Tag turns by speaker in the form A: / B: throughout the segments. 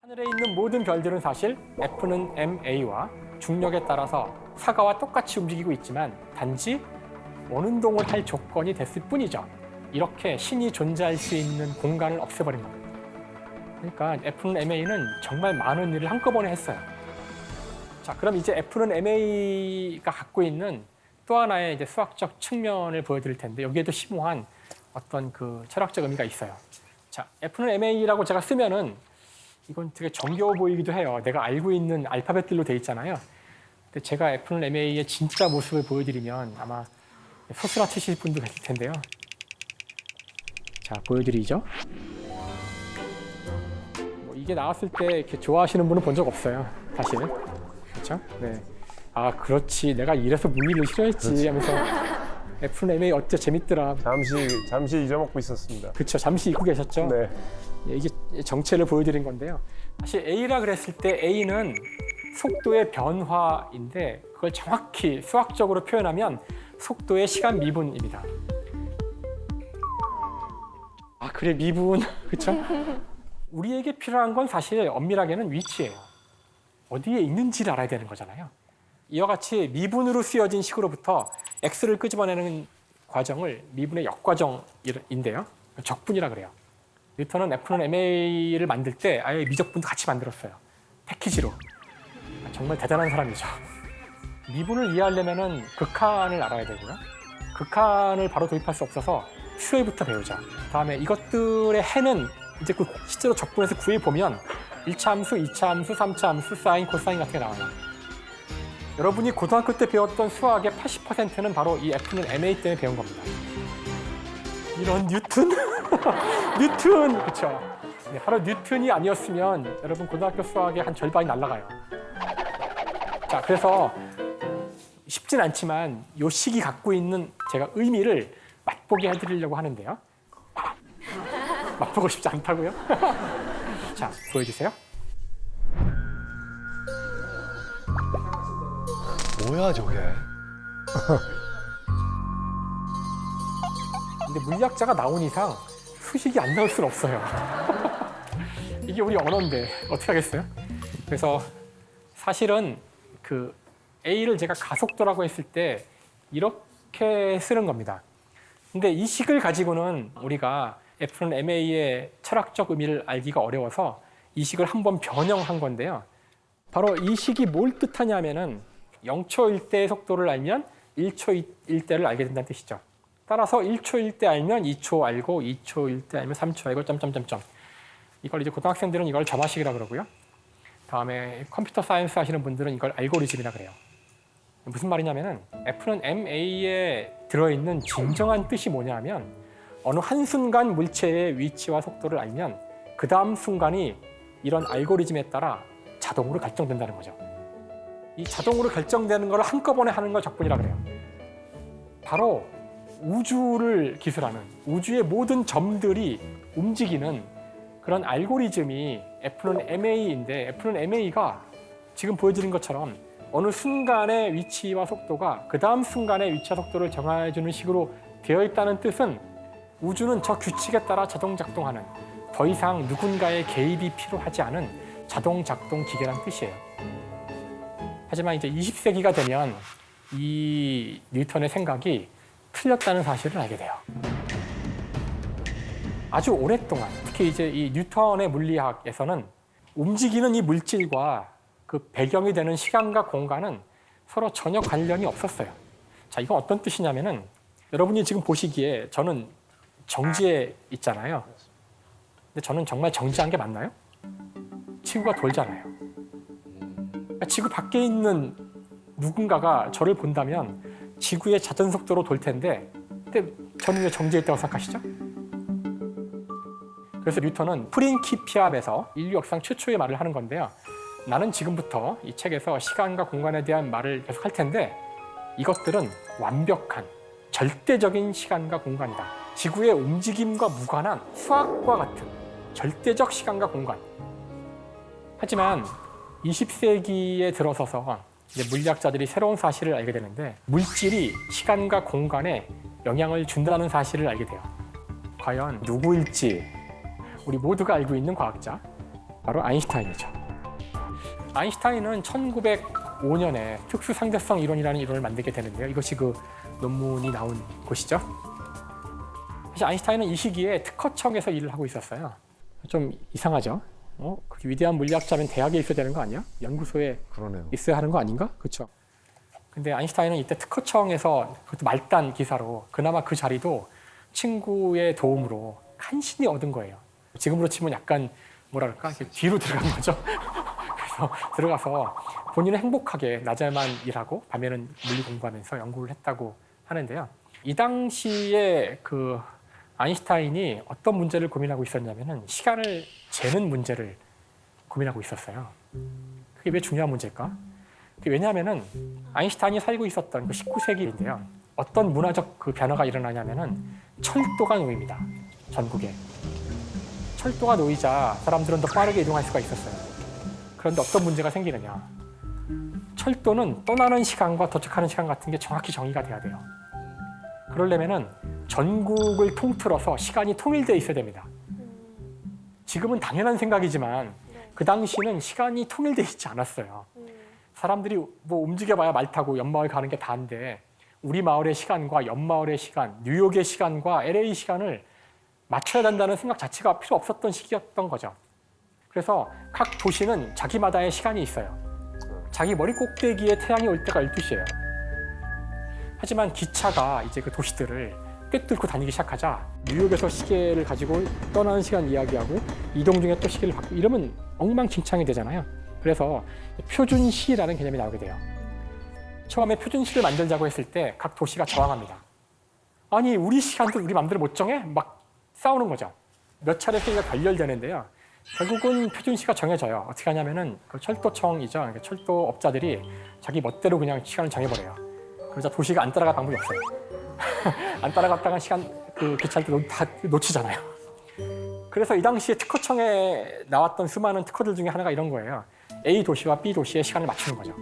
A: 하늘에 있는 모든 별들은 사실 F는 ma와 중력에 따라서 사과와 똑같이 움직이고 있지만 단지 원운동을 할 조건이 됐을 뿐이죠. 이렇게 신이 존재할 수 있는 공간을 없애버린 겁니다. 그러니까 F는 ma는 정말 많은 일을 한꺼번에 했어요. 자, 그럼 이제 F는 ma가 갖고 있는 또 하나의 이제 수학적 측면을 보여드릴 텐데 여기에도 심오한 어떤 그 철학적 의미가 있어요. 자, F는 ma라고 제가 쓰면은 이건 되게 정겨워 보이기도 해요. 내가 알고 있는 알파벳들로 돼 있잖아요. 근데 제가 F는 ma의 진짜 모습을 보여드리면 아마 소스라치실 분도 계실 텐데요. 자, 보여드리죠. 뭐 이게 나왔을 때 이렇게 좋아하시는 분은 본 적 없어요. 사실. 그렇죠? 네. 아, 그렇지. 내가 이래서 물리를 싫어했지 하면서 F는 ma 어째 재밌더라.
B: 잠시 잊어먹고 있었습니다.
A: 그렇죠. 잠시 잊고 계셨죠?
B: 네.
A: 이게 정체를 보여드린 건데요. 사실 A라 그랬을 때 A는 속도의 변화인데 그걸 정확히 수학적으로 표현하면 속도의 시간 미분입니다. 아, 그래, 미분. 그렇죠? 우리에게 필요한 건 사실 엄밀하게는 위치예요. 어디에 있는지를 알아야 되는 거잖아요. 이와 같이 미분으로 쓰여진 식으로부터 x를 끄집어내는 과정을 미분의 역과정인데요. 적분이라 그래요. 뉴턴은 F는 ma를 만들 때 아예 미적분도 같이 만들었어요. 패키지로. 정말 대단한 사람이죠. 미분을 이해하려면 극한을 알아야 되고요. 극한을 바로 도입할 수 없어서 수열부터 배우자. 다음에 이것들의 해는 이제 그 실제로 적분에서 구해보면 1차 함수, 2차 함수, 3차 함수, 사인, 코사인 같은 게 나와요. 여러분이 고등학교 때 배웠던 수학의 80%는 바로 이 F는 ma 때문에 배운 겁니다. 이런 뉴턴? 뉴턴! 그렇죠. 네, 바로 뉴턴이 아니었으면 여러분 고등학교 수학의 한 절반이 날아가요. 자, 그래서 쉽진 않지만 이 식이 갖고 있는 제가 의미를 맛보게 해드리려고 하는데요. 맛보고 싶지 않다고요? 자, 보여주세요.
B: 뭐야 저게?
A: 근데 물리학자가 나온 이상 수식이 안 나올 수는 없어요. 이게 우리 언어인데 어떻게 하겠어요? 그래서 사실은 그 A를 제가 가속도라고 했을 때 이렇게 쓰는 겁니다. 근데 이 식을 가지고는 우리가 F는 ma의 철학적 의미를 알기가 어려워서 이 식을 한번 변형한 건데요. 바로 이 식이 뭘 뜻하냐면은 0초일 때의 속도를 알면 1초일 때를 알게 된다는 뜻이죠. 따라서 1초일 때 알면 2초 알고 2초일 때 알면 3초 알고 점점점점. 이걸 이제 고등학생들은 이걸 점화식이라고 그러고요. 다음에 컴퓨터 사이언스 하시는 분들은 이걸 알고리즘이라 그래요. 무슨 말이냐면은 F는 ma에 들어있는 진정한 뜻이 뭐냐면 어느 한순간 물체의 위치와 속도를 알면 그 다음 순간이 이런 알고리즘에 따라 자동으로 결정된다는 거죠. 이 자동으로 결정되는 걸 한꺼번에 하는 걸 적분이라 그래요. 바로 우주를 기술하는 우주의 모든 점들이 움직이는 그런 알고리즘이 F는 ma인데 F는 ma가 지금 보여드린 것처럼 어느 순간의 위치와 속도가 그 다음 순간의 위치와 속도를 정해주는 식으로 되어 있다는 뜻은 우주는 저 규칙에 따라 자동 작동하는 더 이상 누군가의 개입이 필요하지 않은 자동 작동 기계란 뜻이에요. 하지만 이제 20세기가 되면 이 뉴턴의 생각이 틀렸다는 사실을 알게 돼요. 아주 오랫동안 특히 이제 이 뉴턴의 물리학에서는 움직이는 이 물질과 그 배경이 되는 시간과 공간은 서로 전혀 관련이 없었어요. 자, 이건 어떤 뜻이냐면은 여러분이 지금 보시기에 저는 정지에 있잖아요. 근데 저는 정말 정지한 게 맞나요? 지구가 돌잖아요. 그러니까 지구 밖에 있는 누군가가 저를 본다면 지구의 자전 속도로 돌 텐데 근데 저는 왜 정지해 있다고 생각하시죠? 그래서 뉴턴은 프린키피압에서 인류 역상 최초의 말을 하는 건데요. 나는 지금부터 이 책에서 시간과 공간에 대한 말을 계속 할 텐데 이것들은 완벽한 절대적인 시간과 공간이다. 지구의 움직임과 무관한 수학과 같은 절대적 시간과 공간. 하지만 20세기에 들어서서 이제 물리학자들이 새로운 사실을 알게 되는데 물질이 시간과 공간에 영향을 준다는 사실을 알게 돼요. 과연 누구일지 우리 모두가 알고 있는 과학자 바로 아인슈타인이죠. 아인슈타인은 1905년에 특수상대성 이론이라는 이론을 만들게 되는데요. 이것이 그 논문이 나온 곳이죠. 사실 아인슈타인은 이 시기에 특허청에서 일을 하고 있었어요. 좀 이상하죠? 그렇게 위대한 물리학자면 대학에 있어야 되는 거 아니야? 연구소에
B: 그러네요.
A: 있어야 하는 거 아닌가? 그렇죠. 근데 아인슈타인은 이때 특허청에서 그것도 말단 기사로 그나마 그 자리도 친구의 도움으로 간신히 얻은 거예요. 지금으로 치면 약간 뭐랄까 뒤로 들어간 거죠. 그래서 들어가서 본인은 행복하게 낮에만 일하고 밤에는 물리 공부하면서 연구를 했다고 하는데요. 이 당시에 그 아인슈타인이 어떤 문제를 고민하고 있었냐면은 시간을 재는 문제를 고민하고 있었어요. 그게 왜 중요한 문제일까? 왜냐하면은 아인슈타인이 살고 있었던 그 19세기인데요. 어떤 문화적 그 변화가 일어나냐면은 철도가 놓입니다. 전국에. 철도가 놓이자 사람들은 더 빠르게 이동할 수가 있었어요. 그런데 어떤 문제가 생기느냐. 철도는 떠나는 시간과 도착하는 시간 같은 게 정확히 정의가 돼야 돼요. 그러려면은 전국을 통틀어서 시간이 통일되어 있어야 됩니다. 지금은 당연한 생각이지만 그 당시는 시간이 통일되어 있지 않았어요. 사람들이 뭐 움직여봐야 말 타고 옆마을 가는 게 다인데 우리 마을의 시간과 옆마을의 시간, 뉴욕의 시간과 LA 시간을 맞춰야 된다는 생각 자체가 필요 없었던 시기였던 거죠. 그래서 각 도시는 자기마다의 시간이 있어요. 자기 머리 꼭대기에 태양이 올 때가 12시예요. 하지만 기차가 이제 그 도시들을 꿰뚫고 다니기 시작하자 뉴욕에서 시계를 가지고 떠나는 시간 이야기하고 이동 중에 또 시계를 바꾸고 이러면 엉망진창이 되잖아요. 그래서 표준시라는 개념이 나오게 돼요. 처음에 표준시를 만들자고 했을 때 각 도시가 저항합니다. 아니 우리 시간도 우리 마음대로 못 정해? 막 싸우는 거죠. 몇 차례 회의가 결렬되는데요. 결국은 표준시가 정해져요. 어떻게 하냐면은 그 철도청이죠. 그러니까 철도업자들이 자기 멋대로 그냥 시간을 정해버려요. 그러자 도시가 안 따라갈 방법이 없어요. 안 따라갔다가 시간 그 기차를 다 놓치잖아요. 그래서 이 당시에 특허청에 나왔던 수많은 특허들 중에 하나가 이런 거예요. A 도시와 B 도시의 시간을 맞추는 거죠.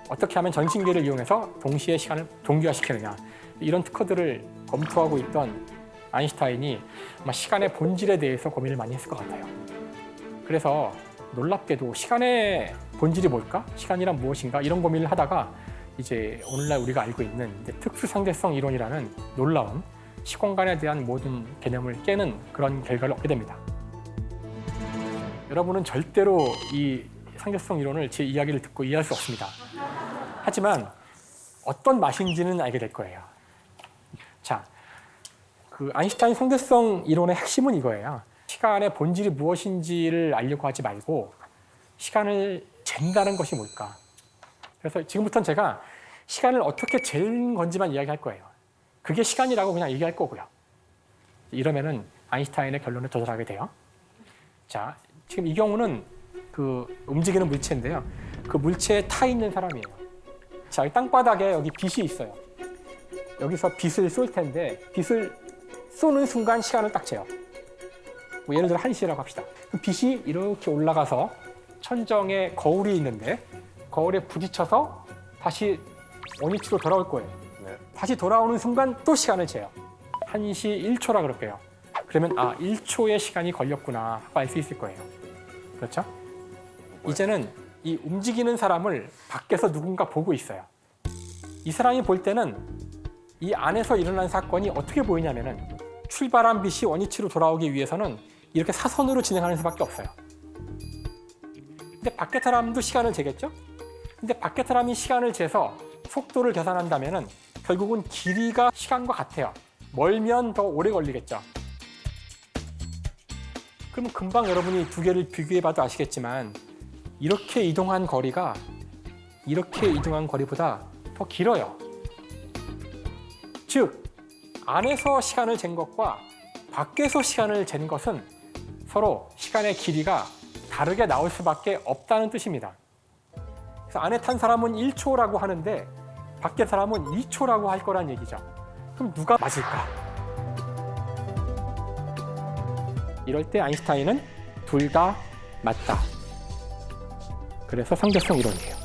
A: 어떻게 하면 전신기를 이용해서 동시에 시간을 동기화시키느냐. 이런 특허들을 검토하고 있던 아인슈타인이 아마 시간의 본질에 대해서 고민을 많이 했을 것 같아요. 그래서 놀랍게도 시간의 본질이 뭘까? 시간이란 무엇인가? 이런 고민을 하다가 이제 오늘날 우리가 알고 있는 특수상대성 이론이라는 놀라운 시공간에 대한 모든 개념을 깨는 그런 결과를 얻게 됩니다. 여러분은 절대로 이 상대성 이론을 제 이야기를 듣고 이해할 수 없습니다. 하지만 어떤 맛인지는 알게 될 거예요. 자, 그 아인슈타인 상대성 이론의 핵심은 이거예요. 시간의 본질이 무엇인지를 알려고 하지 말고 시간을 잰다는 것이 뭘까? 그래서 지금부터는 제가 시간을 어떻게 재는 건지만 이야기할 거예요. 그게 시간이라고 그냥 얘기할 거고요. 이러면은 아인슈타인의 결론을 도달하게 돼요. 자, 지금 이 경우는 그 움직이는 물체인데요. 그 물체에 타 있는 사람이에요. 자, 여기 땅바닥에 여기 빛이 있어요. 여기서 빛을 쏠 텐데 빛을 쏘는 순간 시간을 딱 재요. 뭐 예를 들어 1시라고 합시다. 그럼 빛이 이렇게 올라가서 천정에 거울이 있는데 거울에 부딪혀서 다시 원위치로 돌아올 거예요.
B: 네.
A: 다시 돌아오는 순간 또 시간을 재요. 1시 1초라 그럴게요. 그러면 1초의 시간이 걸렸구나 하고 알 수 있을 거예요. 그렇죠? 이제는 이 움직이는 사람을 밖에서 누군가 보고 있어요. 이 사람이 볼 때는 이 안에서 일어난 사건이 어떻게 보이냐면은 출발한 빛이 원위치로 돌아오기 위해서는 이렇게 사선으로 진행하는 수밖에 없어요. 근데 밖에 사람도 시간을 재겠죠? 근데 밖에 사람이 시간을 재서 속도를 계산한다면은 결국은 길이가 시간과 같아요. 멀면 더 오래 걸리겠죠. 그럼 금방 여러분이 두 개를 비교해봐도 아시겠지만 이렇게 이동한 거리가 이렇게 이동한 거리보다 더 길어요. 즉, 안에서 시간을 잰 것과 밖에서 시간을 잰 것은 서로 시간의 길이가 다르게 나올 수밖에 없다는 뜻입니다. 그래서 안에 탄 사람은 1초라고 하는데 밖에 사람은 2초라고 할 거란 얘기죠. 그럼 누가 맞을까? 이럴 때 아인슈타인은 둘 다 맞다. 그래서 상대성 이론이에요.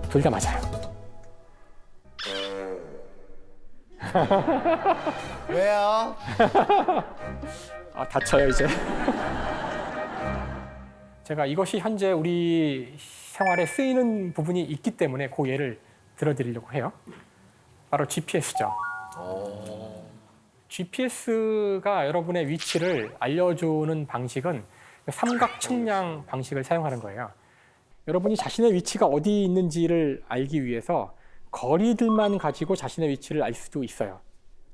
A: 둘 다 맞아요.
B: 왜요?
A: 다쳐요 이제. 제가 이것이 현재 우리 생활에 쓰이는 부분이 있기 때문에 그 예를 들어드리려고 해요. 바로 GPS죠. GPS가 여러분의 위치를 알려주는 방식은 삼각 측량 방식을 사용하는 거예요. 여러분이 자신의 위치가 어디 있는지를 알기 위해서 거리들만 가지고 자신의 위치를 알 수도 있어요.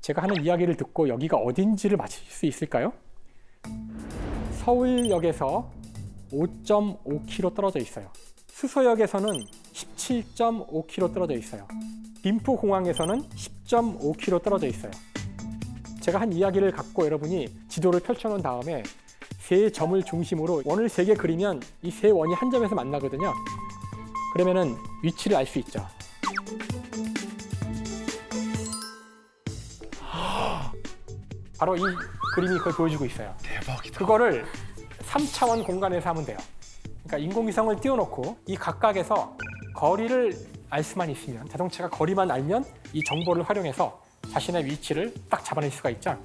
A: 제가 하는 이야기를 듣고 여기가 어딘지를 맞힐 수 있을까요? 서울역에서 5.5km 떨어져 있어요. 수서역에서는 17.5km 떨어져 있어요. 빈프공항에서는 10.5km 떨어져 있어요. 제가 한 이야기를 갖고 여러분이 지도를 펼쳐놓은 다음에 세 점을 중심으로 원을 3개 그리면 이 세 원이 한 점에서 만나거든요. 그러면은 위치를 알 수 있죠. 바로 이 그림이 그걸 보여주고 있어요.
B: 대박이다.
A: 그거를 3차원 공간에서 하면 돼요. 그러니까 인공위성을 띄워놓고 이 각각에서 거리를 알 수만 있으면, 자동차가 거리만 알면 이 정보를 활용해서 자신의 위치를 딱 잡아낼 수가 있죠.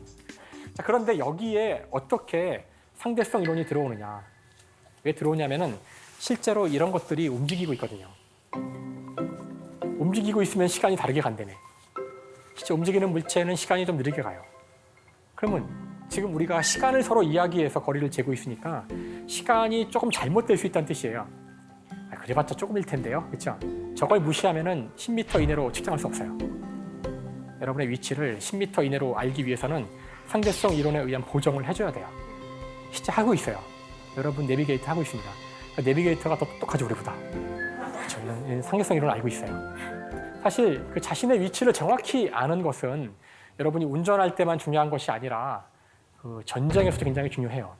A: 자, 그런데 여기에 어떻게 상대성 이론이 들어오느냐. 왜 들어오냐면은 실제로 이런 것들이 움직이고 있거든요. 움직이고 있으면 시간이 다르게 간다네. 실제 움직이는 물체는 시간이 좀 느리게 가요. 그러면 지금 우리가 시간을 서로 이야기해서 거리를 재고 있으니까 시간이 조금 잘못될 수 있다는 뜻이에요. 그래봤자 조금일 텐데요. 그렇죠? 저걸 무시하면은 10m 이내로 측정할 수 없어요. 여러분의 위치를 10m 이내로 알기 위해서는 상대성 이론에 의한 보정을 해줘야 돼요. 실제 하고 있어요. 여러분 내비게이터 하고 있습니다. 내비게이터가 더 똑똑하죠, 우리보다. 그렇죠? 이런 상대성 이론을 알고 있어요. 사실 그 자신의 위치를 정확히 아는 것은 여러분이 운전할 때만 중요한 것이 아니라 그 전쟁에서도 굉장히 중요해요.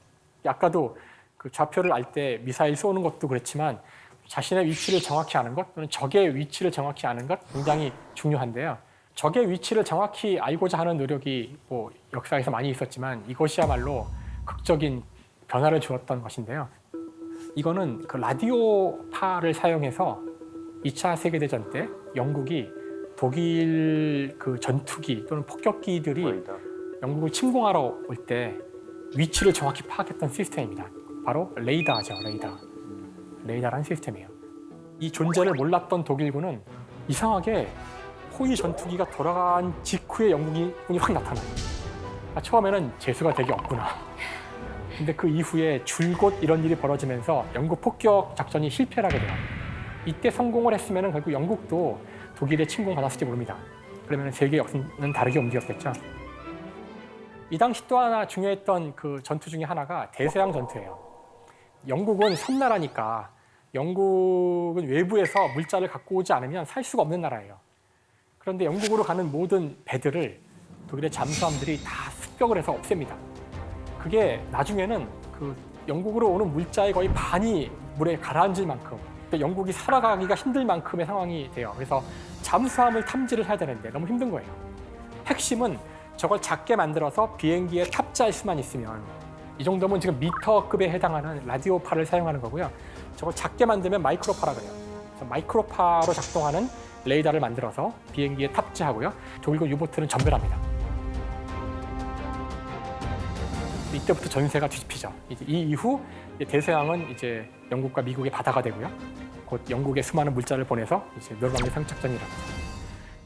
A: 아까도 그 좌표를 알 때 미사일 쏘는 것도 그렇지만 자신의 위치를 정확히 아는 것 또는 적의 위치를 정확히 아는 것 굉장히 중요한데요. 적의 위치를 정확히 알고자 하는 노력이 뭐 역사에서 많이 있었지만 이것이야말로 극적인 변화를 주었던 것인데요. 이거는 그 라디오파를 사용해서 2차 세계대전 때 영국이 독일 그 전투기 또는 폭격기들이 영국을 침공하러 올 때 위치를 정확히 파악했던 시스템입니다. 바로 레이더죠, 레이더. 레이더라는 시스템이에요. 이 존재를 몰랐던 독일군은 이상하게 호위 전투기가 돌아간 직후에 영국군이 확 나타나요. 처음에는 재수가 되게 없구나. 근데 그 이후에 줄곧 이런 일이 벌어지면서 영국 폭격 작전이 실패를 하게 돼요. 이때 성공을 했으면 결국 영국도 독일에 침공받았을지 모릅니다. 그러면 세계 역사는 다르게 움직였겠죠. 이 당시 또 하나 중요했던 그 전투 중에 하나가 대서양 전투예요. 영국은 섬나라니까 영국은 외부에서 물자를 갖고 오지 않으면 살 수가 없는 나라예요. 그런데 영국으로 가는 모든 배들을 독일의 잠수함들이 다 습격을 해서 없앱니다. 그게 나중에는 그 영국으로 오는 물자의 거의 반이 물에 가라앉을 만큼 영국이 살아가기가 힘들 만큼의 상황이 돼요. 그래서 잠수함을 탐지를 해야 되는데 너무 힘든 거예요. 핵심은 저걸 작게 만들어서 비행기에 탑재할 수만 있으면, 이 정도면 지금 미터급에 해당하는 라디오파를 사용하는 거고요. 저걸 작게 만들면 마이크로파라 그래요. 그래서 마이크로파로 작동하는 레이더를 만들어서 비행기에 탑재하고요. 독일군 유보트는 전멸합니다. 이때부터 전세가 뒤집히죠. 이제 이 이후 대서양은 이제 영국과 미국의 바다가 되고요. 곧 영국의 수많은 물자를 보내서 이제 멸망의 상작전이라고 하죠.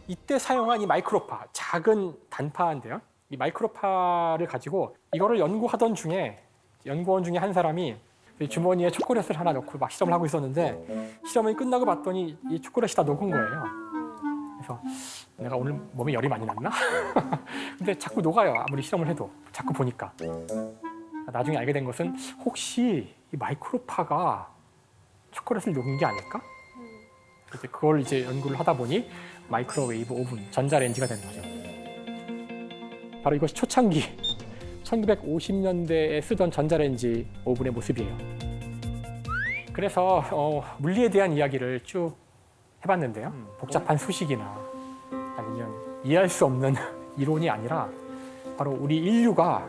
A: 이때 사용한 이 마이크로파, 작은 단파인데요. 이 마이크로파를 가지고 이거를 연구하던 중에 연구원 중에 한 사람이 주머니에 초콜릿을 하나 넣고 막 실험을 하고 있었는데 실험이 끝나고 봤더니 이 초콜릿이 다 녹은 거예요. 그래서 내가 오늘 몸에 열이 많이 났나? 근데 자꾸 녹아요. 아무리 실험을 해도. 자꾸 보니까. 나중에 알게 된 것은 혹시 이 마이크로파가 초콜릿을 녹인 게 아닐까? 이제 그걸 이제 연구를 하다 보니 마이크로웨이브 오븐, 전자레인지가 되는 거죠. 바로 이것이 초창기 1950년대에 쓰던 전자레인지 오븐의 모습이에요. 그래서 물리에 대한 이야기를 쭉 해봤는데요. 복잡한 수식이나 아니면 이해할 수 없는 이론이 아니라 바로 우리 인류가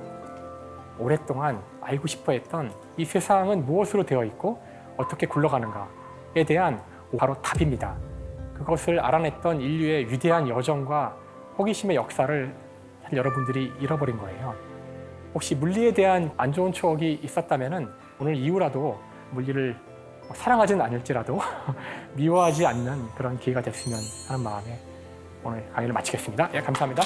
A: 오랫동안 알고 싶어 했던 이 세상은 무엇으로 되어 있고 어떻게 굴러가는가에 대한 바로 답입니다. 그것을 알아냈던 인류의 위대한 여정과 호기심의 역사를 여러분들이 잃어버린 거예요. 혹시 물리에 대한 안 좋은 추억이 있었다면 오늘 이후라도 물리를 사랑하지는 않을지라도 미워하지 않는 그런 기회가 됐으면 하는 마음에 오늘 강의를 마치겠습니다. 예, 감사합니다.